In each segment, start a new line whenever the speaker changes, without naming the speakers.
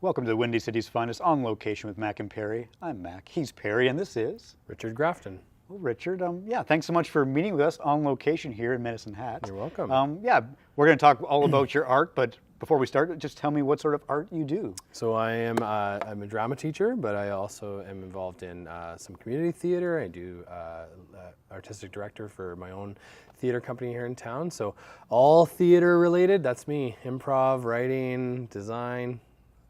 Welcome to the Windy City's finest On Location with Mac and Perry. I'm Mac, he's Perry, and this is...
Richard Grafton.
Well, Richard, thanks so much for meeting with us on location here in Medicine Hat.
You're welcome.
We're going to talk all about your art, but before we start, just tell me what sort of art you do.
So I'm a drama teacher, but I also am involved in some community theater. I do artistic director for my own theater company here in town. So all theater related, that's me. Improv, writing, design,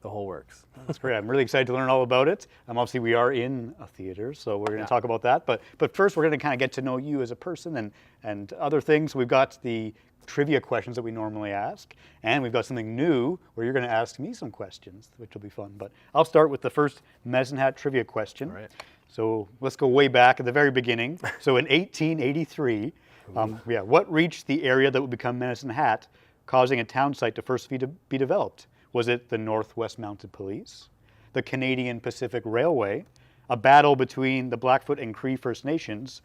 the whole works.
That's great. I'm really excited to learn all about it. Obviously, we are in a theater, so we're going to talk about that. But first, we're going to kind of get to know you as a person and other things. We've got the trivia questions that we normally ask, and we've got something new where you're going to ask me some questions, which will be fun. But I'll start with the first Medicine Hat trivia question.
All right.
So let's go way back at the very beginning. So in 1883, what reached the area that would become Medicine Hat, causing a town site to first be developed? Was it the Northwest Mounted Police, the Canadian Pacific Railway, a battle between the Blackfoot and Cree First Nations,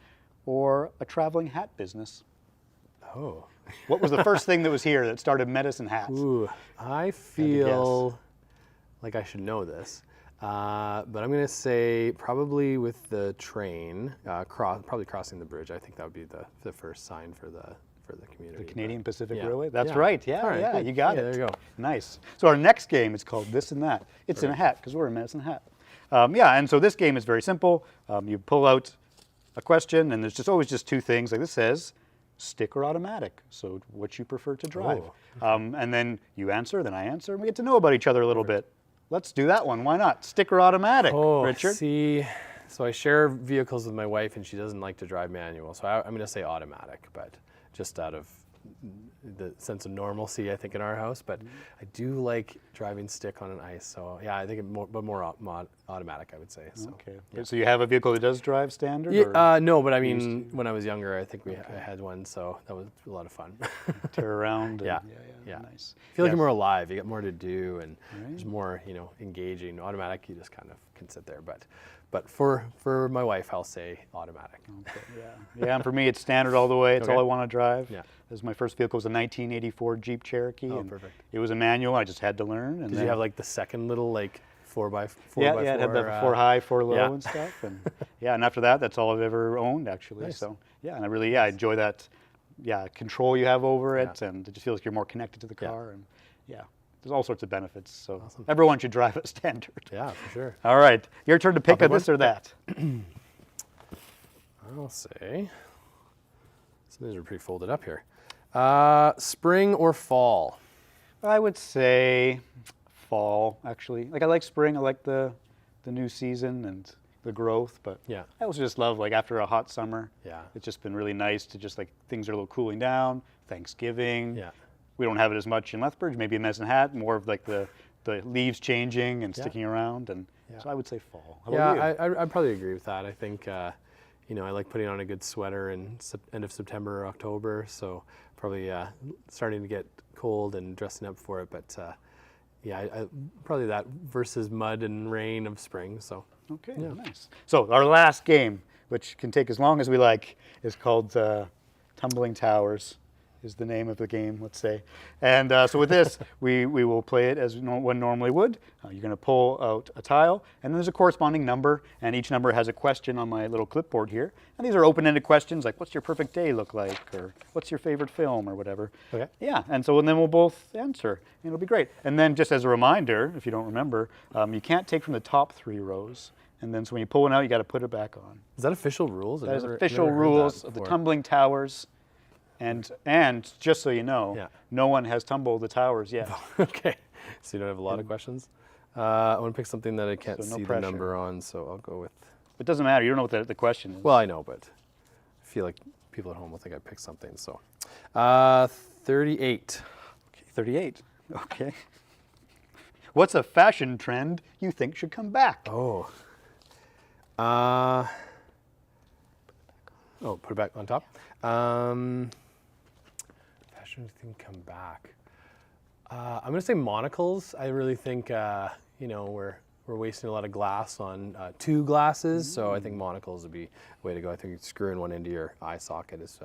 or a traveling hat business?
Oh.
What was the first thing that was here that started Medicine Hat?
Ooh, I feel like I should know this, but I'm going to say probably with the train, probably crossing the bridge. I think that would be the first sign for the community.
The Canadian Pacific
Yeah.
Railway? That's
Yeah.
right. Yeah,
All right,
yeah,
good.
you got it.
There you go.
Nice. So our next game is called This and That. It's in a hat because we're in Medicine Hat. And so this game is very simple. You pull out a question, and there's always just two things. Like this says, stick or automatic. So what you prefer to drive. And then you answer, then I answer, and we get to know about each other a little bit. Let's do that one. Why not? Stick or automatic, Richard?
See, so I share vehicles with my wife, and she doesn't like to drive manual. So I'm going to say automatic, but just out of the sense of normalcy, I think, in our house. But I do like driving stick on an ice. So yeah, I think more automatic, I would say. So,
Okay.
yeah.
So you have a vehicle that does drive standard?
Yeah, no, but I mean, when I was younger, I think I had one, so that was a lot of fun.
Tear around.
Yeah.
Nice.
I feel like you're more alive. You got more to do, and
Right.
there's more, engaging. Automatic, you just kind of can sit there. But for my wife, I'll say automatic.
Okay, yeah, and for me, it's standard all the way. It's
Okay.
all I want to drive.
Yeah.
This my first vehicle was a 1984 Jeep Cherokee.
Oh,
and
perfect.
It was a manual. I just had to learn. And
Did
then,
you have like the second little 4x4?
yeah, it had the 4 high, 4 low
yeah.
and stuff. And and after that, that's all I've ever owned actually.
Nice.
So and I enjoy that. Yeah, control you have over it, and it just feels like you're more connected to the car. And there's all sorts of benefits. So
Awesome.
everyone should drive a standard.
Yeah, for sure.
All right, your turn to pick
I'll
a
pick
this or that.
I'll say, some of these are pretty folded up here. Spring or fall?
I would say fall, actually. Like I like spring. I like the new season and the growth, but
Yeah.
I also just love after a hot summer.
Yeah.
It's just been really nice to just things are a little cooling down. Thanksgiving.
Yeah.
We don't have it as much in Lethbridge. Maybe in Medicine Hat, more of the leaves changing and
Yeah.
sticking around, and
Yeah.
so I would say fall. How about you?
I'd probably agree with that. I think, I like putting on a good sweater in end of September or October, so probably starting to get cold and dressing up for it. But I probably that versus mud and rain of spring. So
Okay, nice. So our last game, which can take as long as we like, is called Tumbling Towers. Is the name of the game, let's say. And so with this, we will play it as one normally would. You're going to pull out a tile, and then there's a corresponding number, and each number has a question on my little clipboard here. And these are open-ended questions, like what's your perfect day look like, or what's your favorite film, or whatever.
Okay.
Yeah, and so then we'll both answer, and it'll be great. And then just as a reminder, if you don't remember, you can't take from the top 3 rows. And then so when you pull one out, you got to put it back on.
is that official rules?
That is official rules of the Tumbling Towers. And just so you know, no one has tumbled the towers yet.
Okay, so you don't have a lot of questions. I want to pick something that I can't
So no
see
pressure.
the number on, so I'll go with.
It doesn't matter. You don't know what the question is.
Well, I know, but I feel like people at home will think I picked something. So, 38.
Okay, 38. Okay. What's a fashion trend you think should come back?
Oh. Put it back on top. Fashion thing come back. I'm gonna say monocles. I really think we're wasting a lot of glass on 2 glasses, so I think monocles would be a way to go. I think screwing one into your eye socket is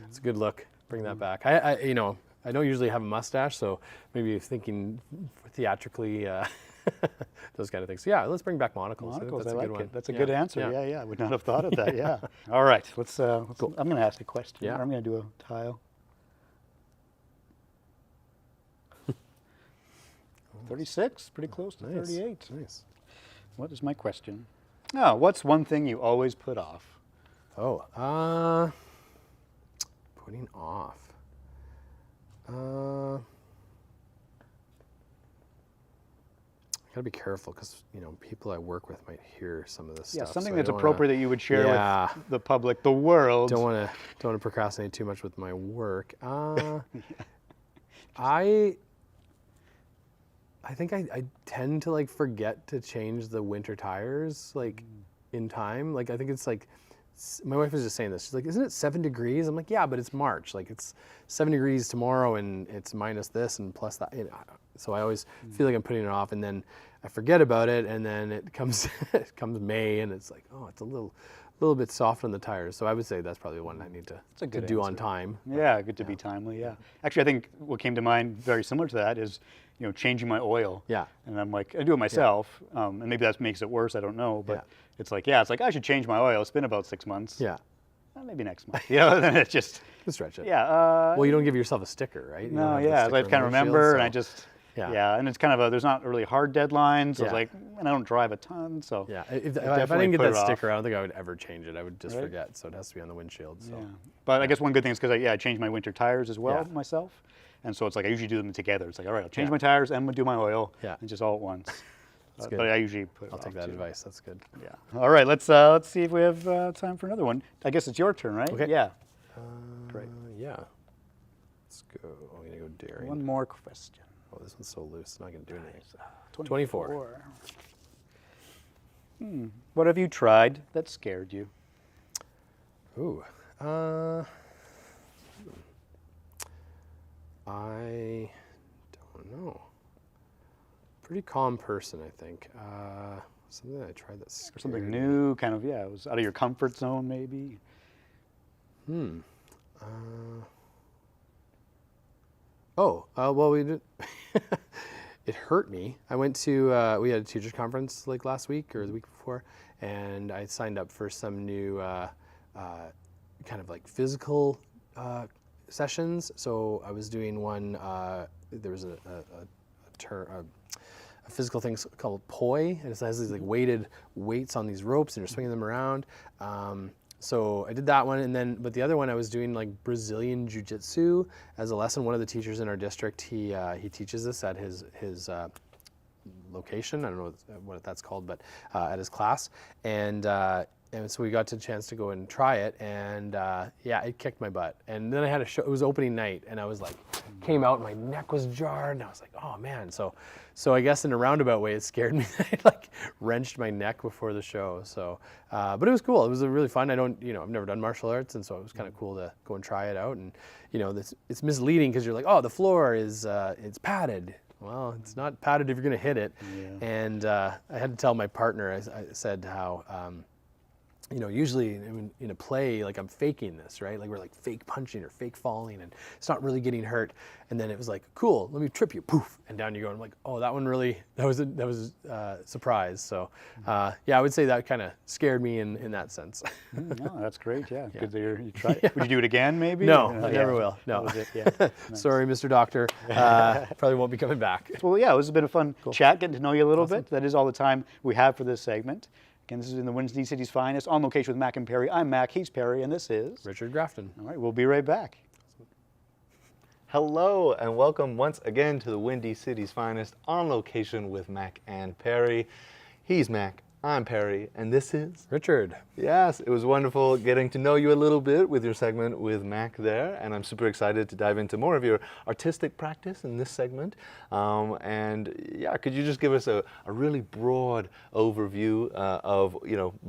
it's a good look. Bring that back. I don't usually have a mustache, so maybe thinking theatrically those kind of things. So yeah, let's bring back monocles.
Monocles,
That's
I
a good
like
one.
it. That's a good answer.
Yeah.
Yeah, I would not have thought of that. Yeah. All right, let's I'm going to ask a question.
Yeah.
I'm going to do a tile. 36, pretty close to 38.
Nice.
What is my question? Oh, what's one thing you always put off?
Oh, putting off. I gotta be careful because people I work with might hear some of this
Yeah,
stuff.
something
so I
that's
don't
appropriate that you would share with the public, the world.
Don't want to procrastinate too much with my work. I think I tend to forget to change the winter tires in time. I think it's my wife was just saying this. She's like, "Isn't it 7 degrees?" I'm like, "Yeah, but it's March. It's 7 degrees tomorrow, and it's minus this and plus that." So I always feel like I'm putting it off, and then I forget about it, and then it comes it comes May, and it's like, oh, it's a little bit soft on the tires. So I would say that's probably one I need to do on time.
Yeah, good to be timely. Yeah. Actually, I think what came to mind very similar to that is changing my oil.
Yeah.
And I'm like, I do it myself, and maybe that makes it worse. I don't know, but it's like I should change my oil. It's been about 6 months.
Yeah.
Maybe next month. Then it's just
stretch it.
Yeah.
Well, you don't give yourself a sticker, right?
No. Yeah. I kind of remember, and I just.
Yeah.
And it's kind of there's not really hard deadlines. So it's and I don't drive a ton, so.
Yeah. If I didn't get that sticker, I don't think I would ever change it. I would just forget. So it has to be on the windshield. So.
Yeah. But I guess one good thing is because I changed my winter tires as well myself. And so it's I usually do them together. It's all right, I'll change my tires and do my oil, and just all at once. But I usually put it
I'll take that advice. That's good.
Yeah. All right, let's see if we have time for another one. I guess it's your turn, right?
Okay.
Yeah.
Great. Yeah. Let's go. I'm gonna go dairy.
One more question.
Oh, this one's so loose. It's not gonna do anything.
24. What have you tried that scared you?
Ooh. I don't know. Pretty calm person, I think. Something that I tried that scared
Something
me.
new, kind of, it was out of your comfort zone, maybe?
Well, we did. It hurt me. I went to, we had a teachers conference last week or the week before, and I signed up for some new kind of physical sessions. So I was doing one, there was a physical thing called poi, and it has these weighted weights on these ropes, and you're swinging them around. So I did that one, but the other one I was doing Brazilian jiu-jitsu as a lesson. One of the teachers in our district, he teaches this at his location. I don't know what that's called, but at his class, and so we got the chance to go and try it, and it kicked my butt. And then I had a show. It was opening night, and I was came out, and my neck was jarred, and I was like, oh man. So I guess in a roundabout way, it scared me. I wrenched my neck before the show. So, but it was cool. It was really fun. I've never done martial arts, and so it was kind of cool to go and try it out. And it's misleading because you're like, oh, the floor is it's padded. Well, it's not padded if you're going to hit it. Yeah. And I had to tell my partner. I said how. Usually in a play, I'm faking this, right? We're fake punching or fake falling, and it's not really getting hurt. And then it was cool, let me trip you, poof, and down you go. And I'm like, oh, that one really, that was a surprise. So, I would say that kind of scared me in that sense.
No, that's great. Yeah, good that you tried it. Would you do it again, maybe?
No, I never will. No.
That was it. Yeah. Nice.
Sorry, Mr. Doctor. Probably won't be coming back.
Well, yeah, it was a bit of fun chat, getting to know you a little bit. That is all the time we have for this segment. Again, this is in the Windy City's finest, on location with Mac and Perry. I'm Mac, he's Perry, and this is
Richard Grafton.
All right, we'll be right back.
Hello, and welcome once again to the Windy City's finest, on location with Mac and Perry. He's Mac, I'm Perry, and this is
Richard.
Yes, it was wonderful getting to know you a little bit with your segment with Mac there, and I'm super excited to dive into more of your artistic practice in this segment. Could you just give us a really broad overview of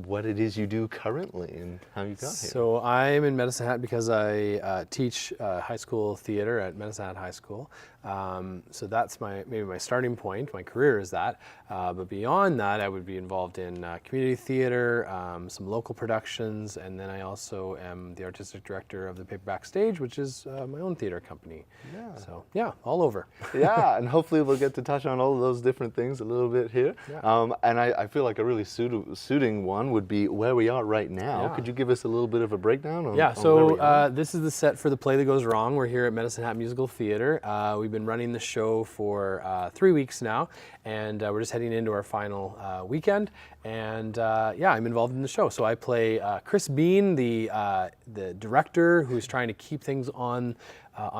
what it is you do currently and how you got here?
So I'm in Medicine Hat because I teach high school theater at Medicine Hat High School. So that's maybe my starting point. My career is that, but beyond that, I would be involved in community theater, some local productions, and then I also am the artistic director of the Paperback Stage, which is my own theater company.
Yeah.
So yeah, all over.
Yeah, and hopefully we'll get to touch on all of those different things a little bit here.
Yeah.
And I feel like a really suiting one would be where we are right now.
Yeah.
Could you give us a little bit of a breakdown on,
Yeah,
on where we are?
so this is the set for The Play That Goes Wrong. We're here at Medicine Hat Musical Theatre. We've been running the show for 3 weeks now, and we're just heading into our final weekend. And yeah, I'm involved in the show. So I play Chris Bean, the director who's trying to keep things on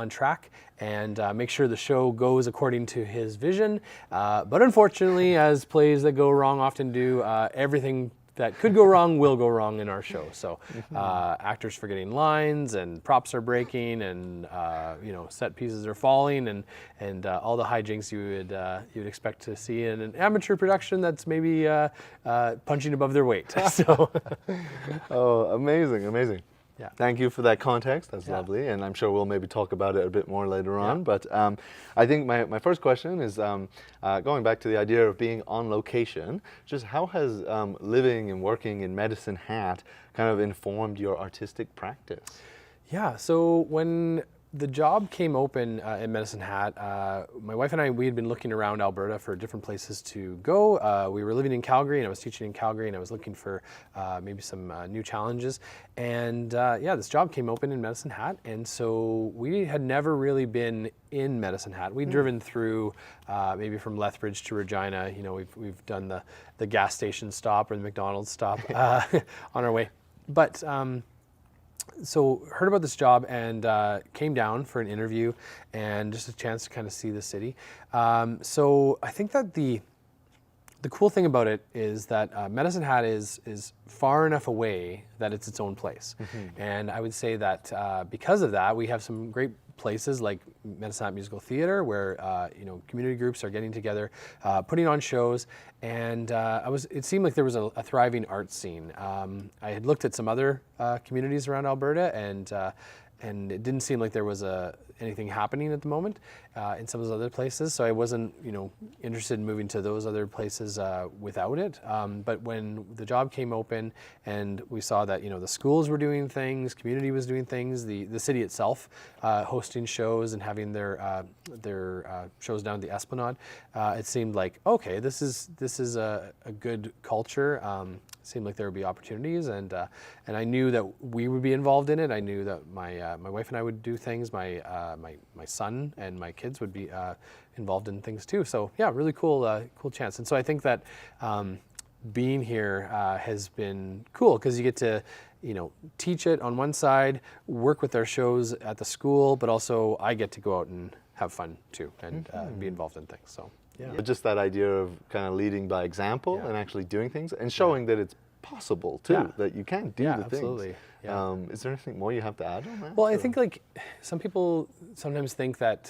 track and make sure the show goes according to his vision. But unfortunately, as plays that go wrong often do, everything that could go wrong will go wrong in our show. So actors forgetting lines, and props are breaking, and set pieces are falling, and all the hijinks you'd expect to see in an amateur production that's maybe punching above their weight. So
Oh, amazing, amazing.
Yeah.
Thank you for that context. That's
Yeah.
lovely, and I'm sure we'll maybe talk about it a bit more later on.
Yeah.
But I think my first question is going back to the idea of being on location. Just how has living and working in Medicine Hat kind of informed your artistic practice?
Yeah, so when the job came open in Medicine Hat, my wife and I, we had been looking around Alberta for different places to go. We were living in Calgary, and I was teaching in Calgary, and I was looking for maybe some new challenges. And yeah, this job came open in Medicine Hat, and so we had never really been in Medicine Hat. We'd driven through maybe from Lethbridge to Regina. You know, we've done the gas station stop or the McDonald's stop on our way. But so heard about this job and came down for an interview and just a chance to kind of see the city. So I think that the cool thing about it is that Medicine Hat is far enough away that it's its own place. And I would say that because of that, we have some great places like Medicine Hat Musical Theatre, where community groups are getting together, putting on shows, and it seemed like there was a thriving art scene. I had looked at some other communities around Alberta, and it didn't seem like there was anything happening at the moment in some of those other places. So I wasn't, interested in moving to those other places without it. But when the job came open and we saw that, the schools were doing things, community was doing things, the city itself hosting shows and having their shows down at the Esplanade, it seemed like, okay, this is a good culture. It seemed like there would be opportunities, and I knew that we would be involved in it. I knew that my wife and I would do things. My son and my kids would be involved in things too. So yeah, really cool chance. And so I think that being here has been cool because you get to teach it on one side, work with our shows at the school, but also I get to go out and have fun too and be involved in things. So. Yeah.
But just that idea of kind of leading by example
Yeah.
and actually doing things and showing that it's possible too,
Yeah.
that you can do
Yeah,
the things.
absolutely. Yeah.
Is there anything more you have to add on that?
Well, I
or-
think like some people sometimes think that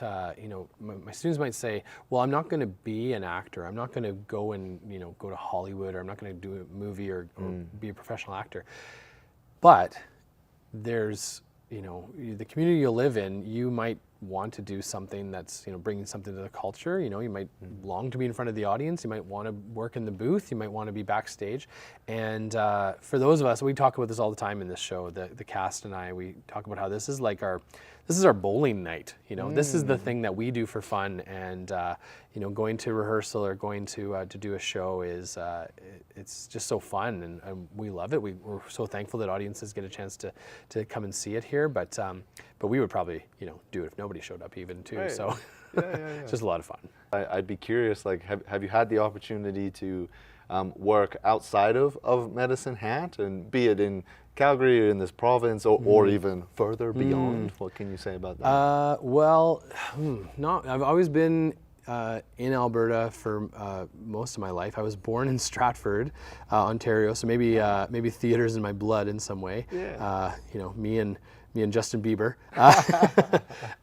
my students might say, "Well, I'm not going to be an actor. I'm not going to go and go to Hollywood, or I'm not going to do a movie or be a professional actor." But there's the community you live in, you might want to do something that's bringing something to the culture. You might long to be in front of the audience. You might want to work in the booth. You might want to be backstage. And for those of us, we talk about this all the time in this show. The cast and I, we talk about how this is like our bowling night. This is the thing that we do for fun. And going to rehearsal or going to do a show is it's just so fun, and we love it. We're so thankful that audiences get a chance to come and see it here. But we would probably do it if nobody showed up even too.
Right.
So
Yeah.
it's just a lot of fun.
I'd be curious, like, have you had the opportunity to work outside of Medicine Hat, and be it in Calgary or in this province, or even further beyond? What can you say about that?
Well, I've always been in Alberta for most of my life. I was born in Stratford, Ontario, so maybe theater's in my blood in some way.
Yeah.
Me and Justin Bieber.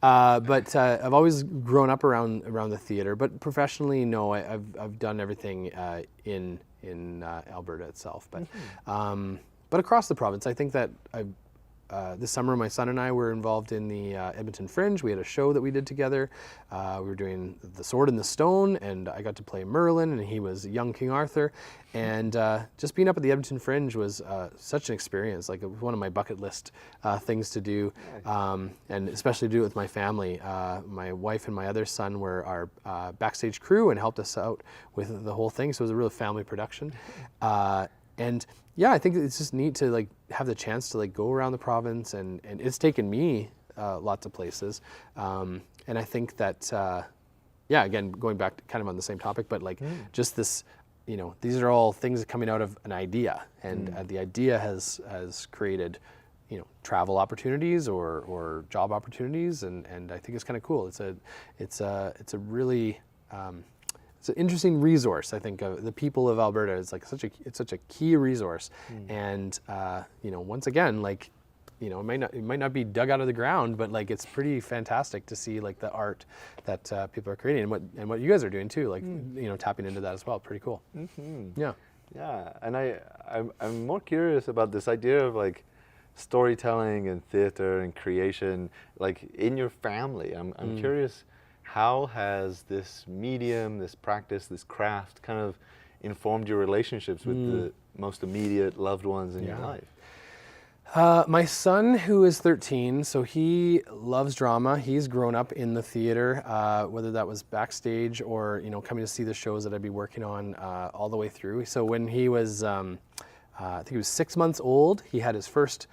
But I've always grown up around the theater. But professionally, no, I've done everything in Alberta itself. But across the province, I think that this summer, my son and I were involved in the Edmonton Fringe. We had a show that we did together. We were doing The Sword and the Stone, and I got to play Merlin, and he was young King Arthur. And just being up at the Edmonton Fringe was such an experience. Like, it was one of my bucket list things to do, and especially to do it with my family. My wife and my other son were our backstage crew and helped us out with the whole thing. So it was a real family production. And yeah, I think it's just neat to like have the chance to like go around the province, and it's taken me lots of places. And I think that, yeah, again, going back to kind of on the same topic, but like just this, you know, these are all things coming out of an idea, and the idea has created, you know, travel opportunities or job opportunities, and I think it's kind of cool. It's a really it's an interesting resource. I think the people of Alberta is like it's such a key resource, and you know, once again, like, you know, it might not be dug out of the ground, but like it's pretty fantastic to see like the art that people are creating, and what you guys are doing too, like you know, tapping into that as well. Pretty cool. Yeah.
Yeah, and I'm more curious about this idea of like storytelling and theater and creation, like in your family. I'm curious, how has this medium, this practice, this craft kind of informed your relationships with the most immediate loved ones in your life?
My son, who is 13, so he loves drama. He's grown up in the theater, whether that was backstage or, you know, coming to see the shows that I'd be working on all the way through. So when he was, I think he was 6 months old, he had his first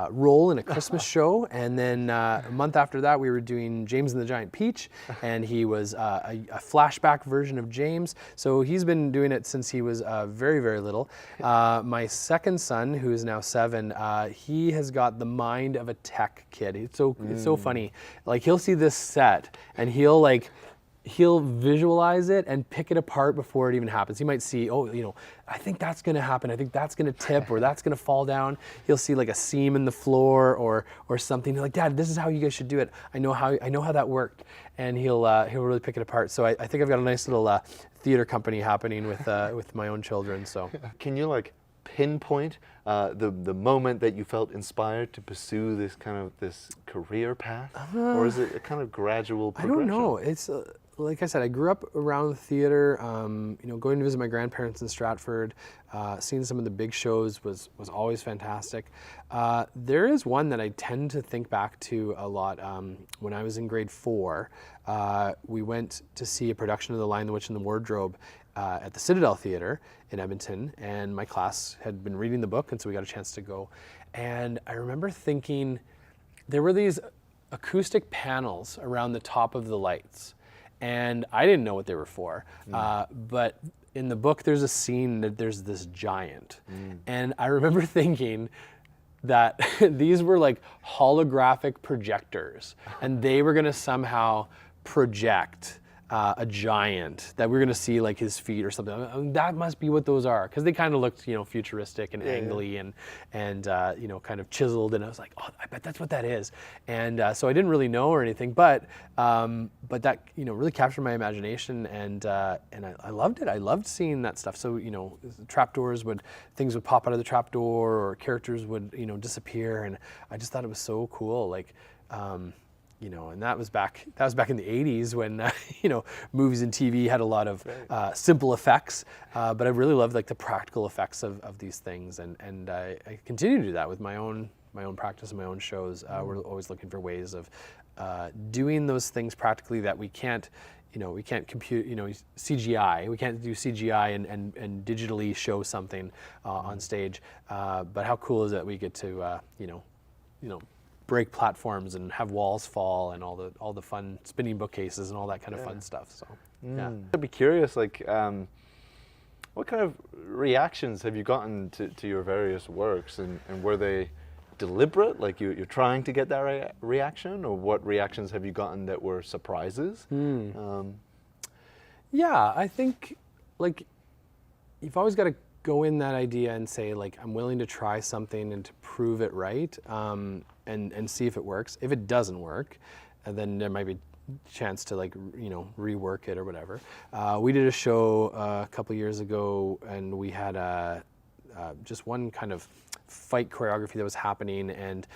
role in a Christmas show, and then a month after that we were doing James and the Giant Peach, and he was a flashback version of James. So he's been doing it since he was very, very little. My second son, who is now 7, he has got the mind of a tech kid. It's so funny. Like, he'll see this set and he'll visualize it and pick it apart before it even happens. He might see, oh, you know, I think that's going to happen. I think that's going to tip, or that's going to fall down. He'll see like a seam in the floor or something. He's like, Dad, this is how you guys should do it. I know how that worked, and he'll really pick it apart. So I think I've got a nice little theater company happening with my own children. So
can you like pinpoint the moment that you felt inspired to pursue this career path, or is it a kind of gradual progression?
I don't know. It's like I said, I grew up around the theater. You know, going to visit my grandparents in Stratford, seeing some of the big shows was always fantastic. There is one that I tend to think back to a lot. When I was in grade 4, we went to see a production of The Lion, the Witch, and the Wardrobe at the Citadel Theatre in Edmonton, and my class had been reading the book, and so we got a chance to go. And I remember thinking there were these acoustic panels around the top of the lights, and I didn't know what they were for. But in the book, there's a scene that there's this giant, and I remember thinking that these were like holographic projectors, and they were going to somehow project a giant that we're going to see like his feet or something. That must be what those are, because they kind of looked, you know, futuristic and angly and you know, kind of chiseled. And I was like, oh, I bet that's what that is. And so I didn't really know or anything, but that, you know, really captured my imagination, and I loved it. I loved seeing that stuff. So, you know, things would pop out of the trapdoor, or characters would, you know, disappear, and I just thought it was so cool. Like, you know, and that was back in the 80s when you know, movies and TV had a lot of simple effects, but I really loved like the practical effects of these things, and I continue to do that with my own practice and my own shows. We're always looking for ways of doing those things practically that we can't compute, you know, CGI. We can't do CGI and digitally show something on stage. But how cool is it we get to you know, break platforms and have walls fall, and all the fun spinning bookcases and all that kind of fun stuff. So yeah,
I'd be curious, like, what kind of reactions have you gotten to your various works, and were they deliberate, like you're trying to get that reaction, or what reactions have you gotten that were surprises?
Yeah, I think like you've always got to go in that idea and say, like, I'm willing to try something and to prove it right, and see if it works. If it doesn't work, then there might be a chance to, like, you know, rework it or whatever. We did a show a couple years ago, and we had just one kind of fight choreography that was happening, and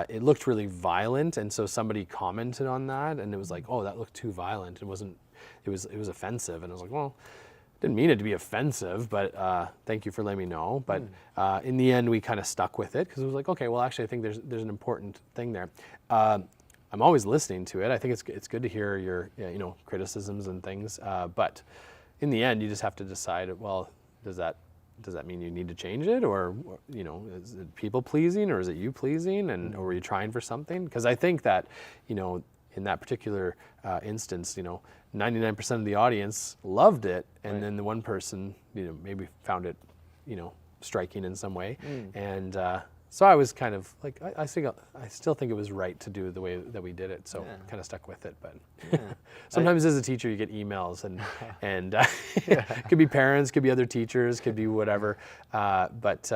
it looked really violent, and so somebody commented on that, and it was like, oh, that looked too violent. It wasn't. It was offensive, and I was like, well, didn't mean it to be offensive, but thank you for letting me know. But in the end, we kind of stuck with it because it was like, okay, well, actually, I think there's an important thing there. I'm always listening to it. I think it's good to hear your criticisms and things, but in the end, you just have to decide. Well, does that mean you need to change it, or is it people pleasing, or is it you pleasing, and or were you trying for something? Because I think that in that particular instance, 99% of the audience loved it, and then the one person maybe found it striking in some way, and so I was kind of like, I still think it was right to do the way that we did it, so kind of stuck with it. But sometimes as a teacher, you get emails, and it could be parents, could be other teachers, could be whatever. But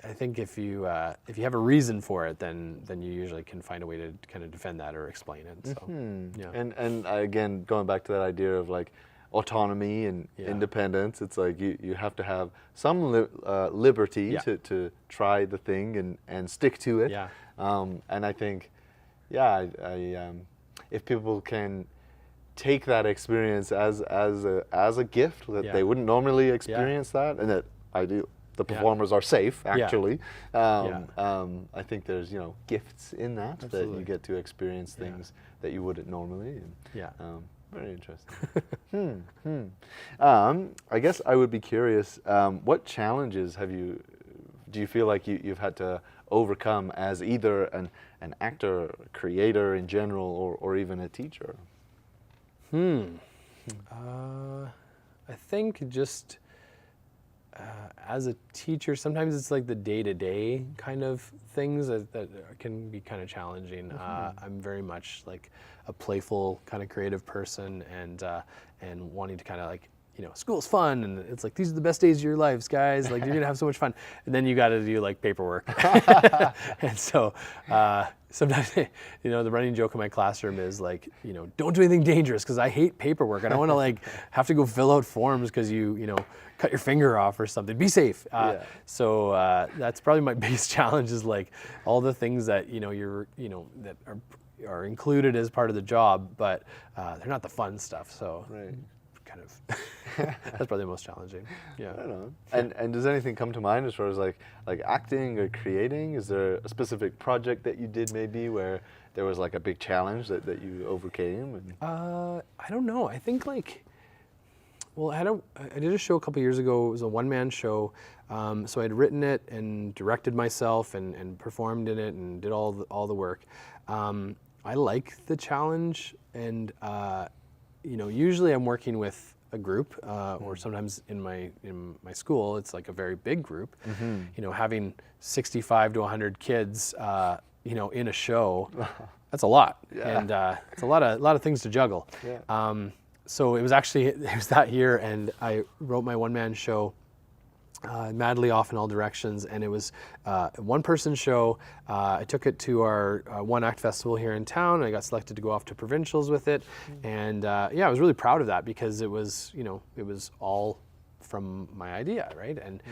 I think if you have a reason for it, then you usually can find a way to kind of defend that or explain it. So,
And again, going back to that idea of like autonomy and independence, it's like you have to have some liberty to try the thing and stick to it. And I think, if people can take that experience as a gift that they wouldn't normally experience that, and that the performers are safe actually. I think there's gifts in that. Absolutely. That you get to experience things that you wouldn't normally. And, very interesting. I guess I would be curious, what challenges do you feel like you've had to overcome as either an actor, creator in general, or even a teacher?
I think just as a teacher, sometimes it's like the day-to-day kind of things that can be kind of challenging. I'm very much like a playful kind of creative person, and wanting to kind of like, school's fun, and it's like, these are the best days of your lives, guys. Like, you're gonna have so much fun, and then you got to do like paperwork. And so sometimes, the running joke in my classroom is like, don't do anything dangerous, because I hate paperwork. I don't want to like have to go fill out forms because you cut your finger off or something. Be safe. So that's probably my biggest challenge, is like all the things that that are included as part of the job, but they're not the fun stuff. So.
Right.
Kind of that's probably the most challenging. Yeah.
I don't know. And does anything come to mind as far as like acting or creating? Is there a specific project that you did maybe where there was like a big challenge that you overcame?
I don't know. I think like, well, I did a show a couple years ago. It was a one-man show. So I'd written it and directed myself and performed in it and did all the work. I like the challenge, and usually I'm working with a group, or sometimes in my school, it's like a very big group. Having 65 to 100 kids, in a show, that's a lot, and it's a lot of things to juggle. So it was that year, and I wrote my one-man show, madly off in all directions, and it was a one-person show. I took it to our one-act festival here in town. I got selected to go off to provincials with it, and I was really proud of that, because it was all from my idea, right? And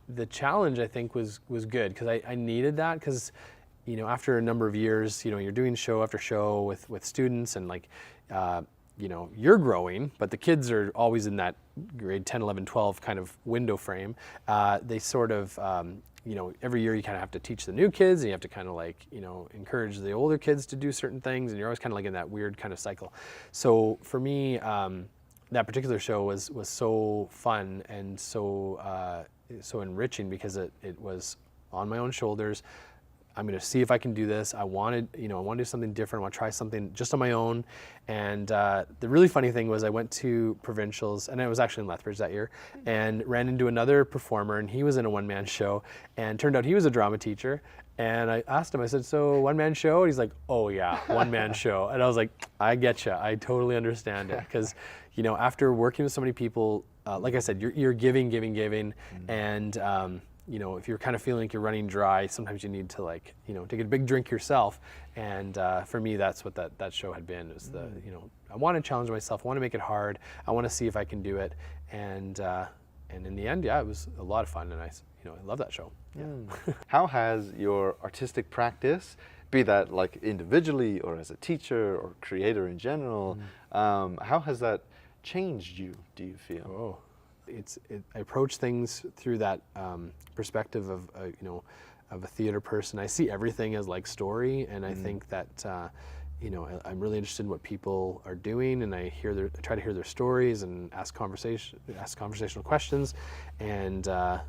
the challenge, I think, was good, because I needed that, because after a number of years, you're doing show after show with students, and like you're growing, but the kids are always in that grade 10, 11, 12 kind of window frame. They sort of, every year you kind of have to teach the new kids, and you have to kind of like, encourage the older kids to do certain things, and you're always kind of like in that weird kind of cycle. So for me, that particular show was so fun and so enriching, because it was on my own shoulders. I'm going to see if I can do this. I want to do something different. I want to try something just on my own. And the really funny thing was, I went to provincials, and I was actually in Lethbridge that year, and ran into another performer, and he was in a one-man show, and turned out he was a drama teacher. And I asked him, I said, so one-man show? And he's like, oh yeah, one-man show. And I was like, I getcha. I totally understand it. Because, after working with so many people, like I said, you're giving, and if you're kind of feeling like you're running dry, sometimes you need to like, take a big drink yourself. And for me, that's what that show had been. It was I want to challenge myself. I want to make it hard. I want to see if I can do it. And and in the end, yeah, it was a lot of fun, and I love that show. Yeah.
How has your artistic practice, be that like individually or as a teacher or creator in general, how has that changed you, do you feel?
Oh, I approach things through that perspective of of a theater person. I see everything as like story, and I think that I'm really interested in what people are doing, and I try to hear their stories and ask conversational questions, and I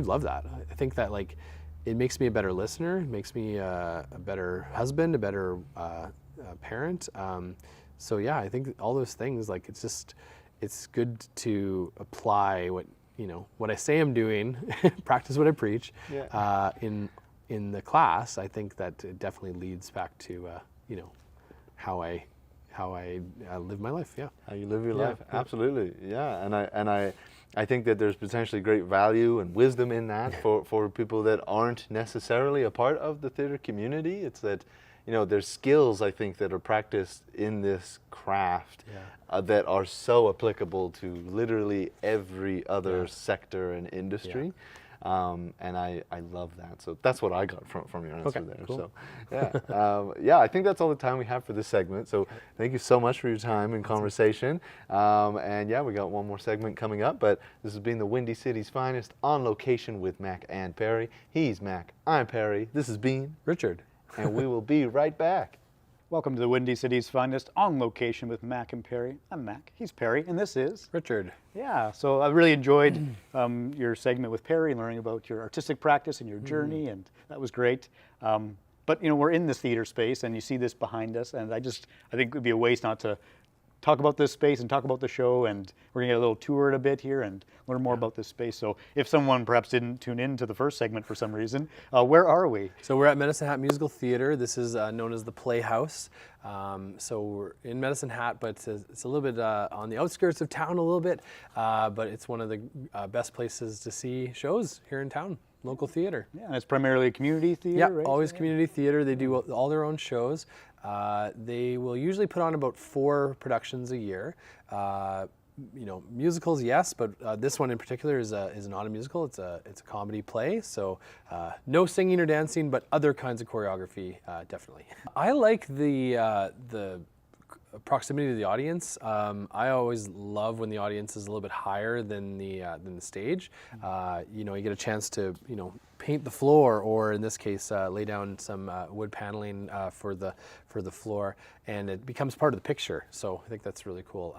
love that. I think that like it makes me a better listener, it makes me a better husband, a better parent. So yeah, I think all those things, like it's good to apply what I say I'm doing, practice what I preach.
Yeah.
In the class. I think that it definitely leads back to how I live my life. Yeah.
How you live your
Yeah,
life.
yeah.
Absolutely. Yeah. And I think that there's potentially great value and wisdom in that for people that aren't necessarily a part of the theater community. It's that, there's skills, I think, that are practiced in this craft that are so applicable to literally every other sector and industry. And I love that. So that's what I got from your answer there.
Cool.
So I think that's all the time we have for this segment. So thank you so much for your time and conversation. And yeah, we got one more segment coming up, but this has been the Windy City's Finest on Location with Mac and Perry. He's Mac, I'm Perry. This has been
Richard.
And we will be right back.
Welcome to the Windy City's Finest on Location with Mac and Perry. I'm Mac, he's Perry, and this is
Richard.
Yeah, so I really enjoyed your segment with Perry and learning about your artistic practice and your journey, and that was great. But we're in this theater space, and you see this behind us, and I think it would be a waste not to talk about this space and talk about the show, and we're gonna get a little tour in a bit here and learn more about this space. So if someone perhaps didn't tune in to the first segment for some reason, where are we?
So we're at Medicine Hat Musical Theater. This is known as the Playhouse. So we're in Medicine Hat, but it's a little bit on the outskirts of town a little bit, but it's one of the best places to see shows here in town. Local theater.
Yeah, and it's primarily a community theater,
Yeah,
right?
always community theater. They do all their own shows. They will usually put on about 4 productions a year. Musicals, yes, but this one in particular is not a musical. It's a comedy play. So no singing or dancing, but other kinds of choreography, definitely. I like the proximity to the audience. I always love when the audience is a little bit higher than the stage. You get a chance to paint the floor, or in this case, lay down some wood paneling for the floor, and it becomes part of the picture. So I think that's really cool.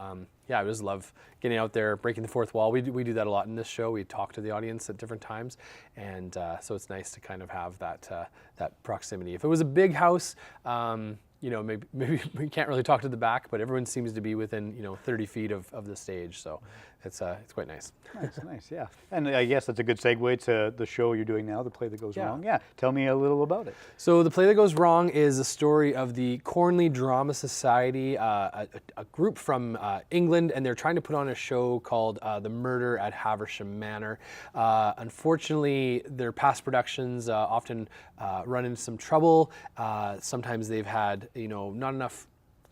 I just love getting out there, breaking the fourth wall. We do that a lot in this show. We talk to the audience at different times, and so it's nice to kind of have that proximity. If it was a big house, maybe we can't really talk to the back, but everyone seems to be within 30 feet of the stage, so it's quite nice.
Nice, yeah. And I guess that's a good segue to the show you're doing now, The Play That Goes
Yeah.
Wrong. Yeah, tell me a little about it.
So The Play That Goes Wrong is a story of the Cornley Drama Society, a group from England, and they're trying to put on a show called The Murder at Haversham Manor. Unfortunately, their past productions often run into some trouble. Sometimes they've had not enough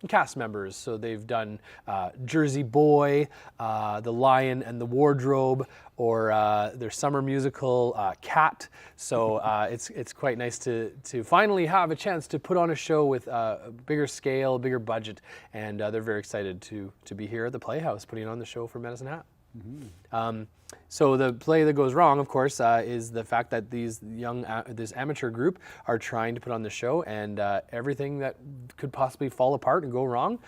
cast members, so they've done Jersey Boy, The Lion and the Wardrobe, or their summer musical Cat. So it's quite nice to finally have a chance to put on a show with a bigger scale, bigger budget, and they're very excited to be here at the Playhouse putting on the show for Medicine Hat. Mm-hmm. So the play that goes wrong, of course, is the fact that this amateur group are trying to put on the show, and everything that could possibly fall apart and go wrong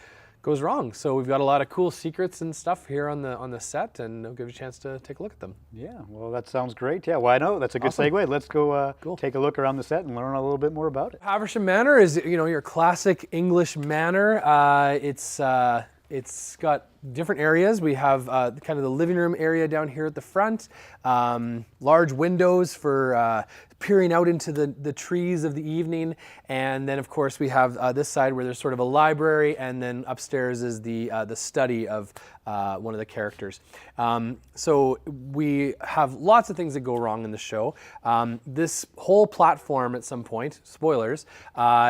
goes wrong. So we've got a lot of cool secrets and stuff here on the set, and I'll give you a chance to take a look at them.
Yeah, well, that sounds great. Yeah, well, I know that's a good
Awesome.
Segue. Let's go
Cool.
take a look around the set and learn a little bit more about it.
Haversham Manor is your classic English manor. It's got different areas. We have kind of the living room area down here at the front, large windows for peering out into the trees of the evening. And then of course we have this side where there's sort of a library, and then upstairs is the study of one of the characters. So we have lots of things that go wrong in the show. This whole platform at some point, spoilers,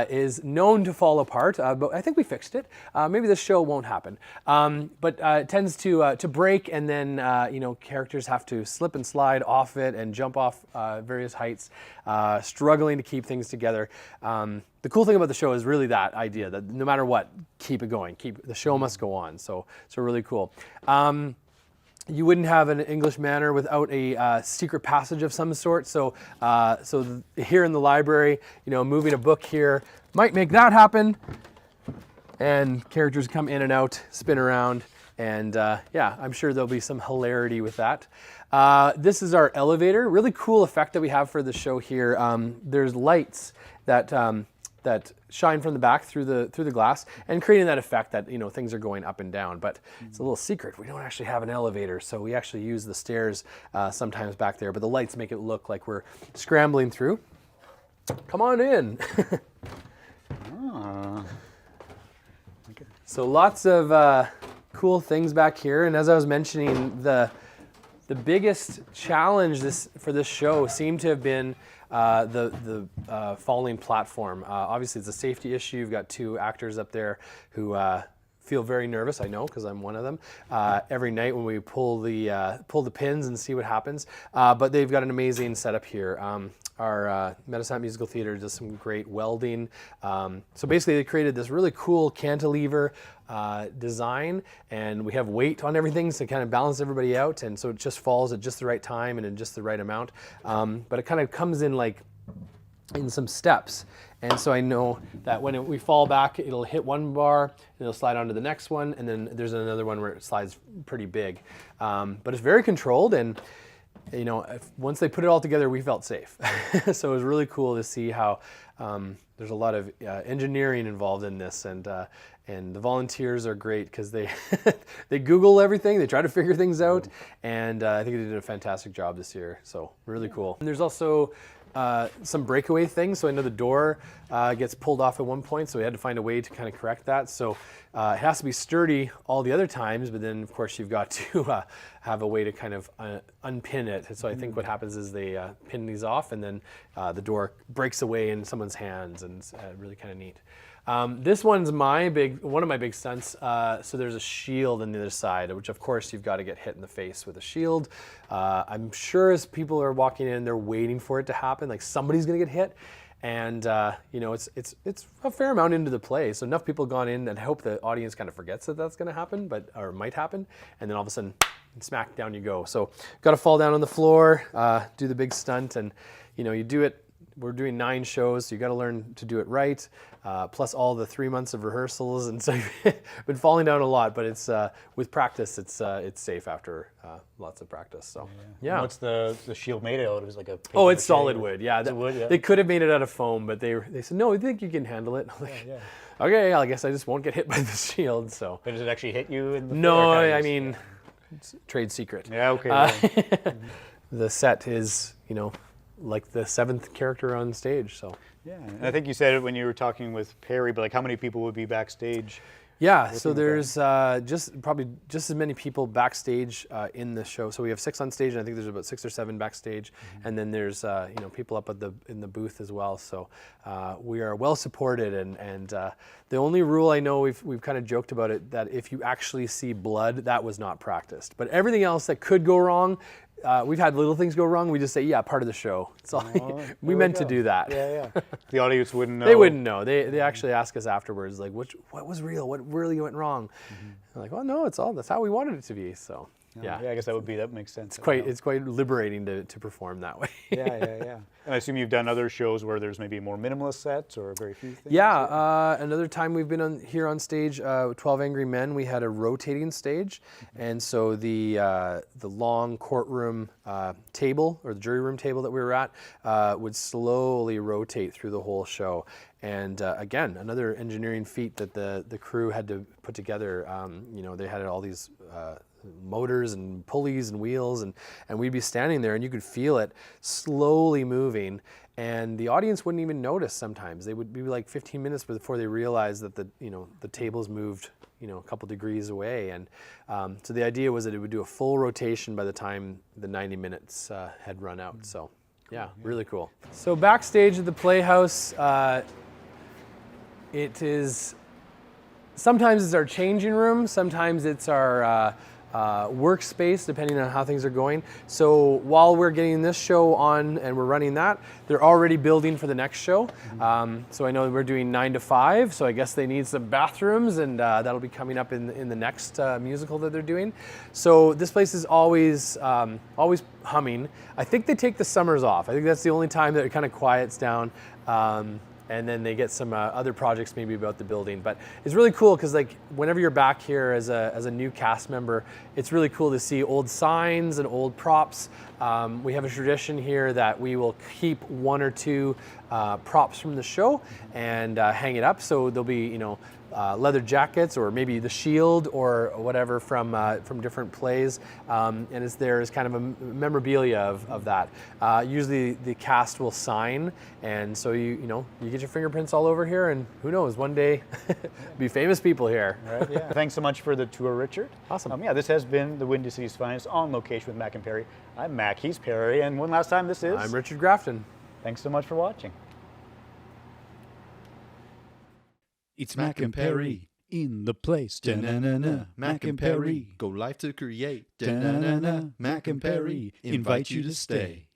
is known to fall apart, but I think we fixed it. Maybe this show won't happen. But it tends to break, and then characters have to slip and slide off it and jump off various heights, struggling to keep things together. The cool thing about the show is really that idea that no matter what, keep it going. The show must go on. So really cool. You wouldn't have an English manor without a secret passage of some sort. So here in the library, moving a book here might make that happen. And characters come in and out, spin around. And I'm sure there'll be some hilarity with that. This is our elevator. Really cool effect that we have for the show here. There's lights that shine from the back through the glass, and creating that effect that things are going up and down. But it's a little secret. We don't actually have an elevator, so we actually use the stairs sometimes back there. But the lights make it look like we're scrambling through. Come on in. So lots of cool things back here. And as I was mentioning, the biggest challenge for this show seemed to have been the falling platform. Obviously, it's a safety issue. You've got two actors up there who feel very nervous. I know, because I'm one of them. Every night when we pull the pins and see what happens. But they've got an amazing setup here. Our Medicine Musical Theatre does some great welding. So basically, they created this really cool cantilever design, and we have weight on everything to kind of balance everybody out, and so it just falls at just the right time and in just the right amount. But it kind of comes in in some steps, and so I know that when we fall back, it'll hit one bar, and it'll slide onto the next one, and then there's another one where it slides pretty big. But it's very controlled, and once they put it all together, we felt safe. So it was really cool to see how there's a lot of engineering involved in this, and the volunteers are great because they they Google everything, they try to figure things out, and I think they did a fantastic job this year. So really cool. And there's also some breakaway things. So I know the door gets pulled off at one point, so we had to find a way to kind of correct that. So it has to be sturdy all the other times, but then of course you've got to have a way to kind of unpin it. And so I think what happens is they pin these off, and then the door breaks away in someone's hands, and it's really kind of neat. This one's one of my big stunts. So there's a shield on the other side, which of course you've got to get hit in the face with a shield. I'm sure as people are walking in, they're waiting for it to happen, like somebody's gonna get hit. And it's a fair amount into the play, so enough people gone in and hope the audience kind of forgets that that's gonna happen, or might happen, and then all of a sudden, smack, down you go. So got to fall down on the floor, do the big stunt, and you do it. We're doing 9 shows, so you got to learn to do it right. Plus all the 3 months of rehearsals, and so I've been falling down a lot. But it's with practice, it's safe after lots of practice. So yeah.
And what's the shield made out of? Is like a
it's solid wood. Yeah,
wood, yeah.
They could have made it out of foam, but they said no. I think you can handle it. I'm like, okay, I guess I just won't get hit by the shield. So.
But does it actually hit you in the?
No, I mean, it's trade secret.
Yeah. Okay.
The set is like the 7th character on stage. So
yeah, and I think you said it when you were talking with Perry, but how many people would be backstage?
Yeah, so there's probably just as many people backstage in the show. So we have 6 on stage, and I think there's about 6 or 7 backstage, and then there's people up in the booth as well. So we are well supported, and the only rule I know we've kind of joked about it, that if you actually see blood, that was not practiced. But everything else that could go wrong. We've had little things go wrong. We just say, part of the show. So we meant to do that.
Yeah. The audience wouldn't know.
They wouldn't know. They actually ask us afterwards, like, what was real? What really went wrong? Like, well, no, that's how we wanted it to be. So yeah,
I guess that makes sense.
It's quite liberating to perform that way.
Yeah. And I assume you've done other shows where there's maybe more minimalist sets or very few things.
Yeah, another time we've been here on stage, 12 Angry Men, we had a rotating stage, and so the long courtroom table, or the jury room table that we were at, would slowly rotate through the whole show. And again, another engineering feat that the crew had to put together. They had all these motors and pulleys and wheels, and we'd be standing there and you could feel it slowly moving, and the audience wouldn't even notice sometimes. They would be like 15 minutes before they realized that the tables moved a couple degrees away, and so the idea was that it would do a full rotation by the time the 90 minutes had run out. So yeah, really cool. So backstage at the Playhouse, it is, sometimes it's our changing room, sometimes it's our workspace, depending on how things are going. So while we're getting this show on and we're running that, they're already building for the next show. So I know we're doing 9 to 5, so I guess they need some bathrooms, and that'll be coming up in the next musical that they're doing. So this place is always humming. I think they take the summers off. I think that's the only time that it kind of quiets down. And then they get some other projects maybe about the building. But it's really cool because like whenever you're back here as a new cast member, it's really cool to see old signs and old props. We have a tradition here that we will keep 1 or 2 props from the show and hang it up. So there'll be leather jackets, or maybe the shield or whatever from different plays, and it's there as kind of a memorabilia of that. Usually the cast will sign, and so you get your fingerprints all over here, and who knows, one day be famous people here.
Right, yeah. Thanks so much for the tour, Richard.
Awesome.
Yeah, this has been the Windy City's Finest On Location with Mac and Perry. I'm Mac, he's Perry, and one last time, this is...
I'm Richard Grafton.
Thanks so much for watching.
It's Mac and Perry in the place. Da-na-na-na. Mac and Perry
go live to create.
Da-na-na-na. Mac and Perry invite you to stay.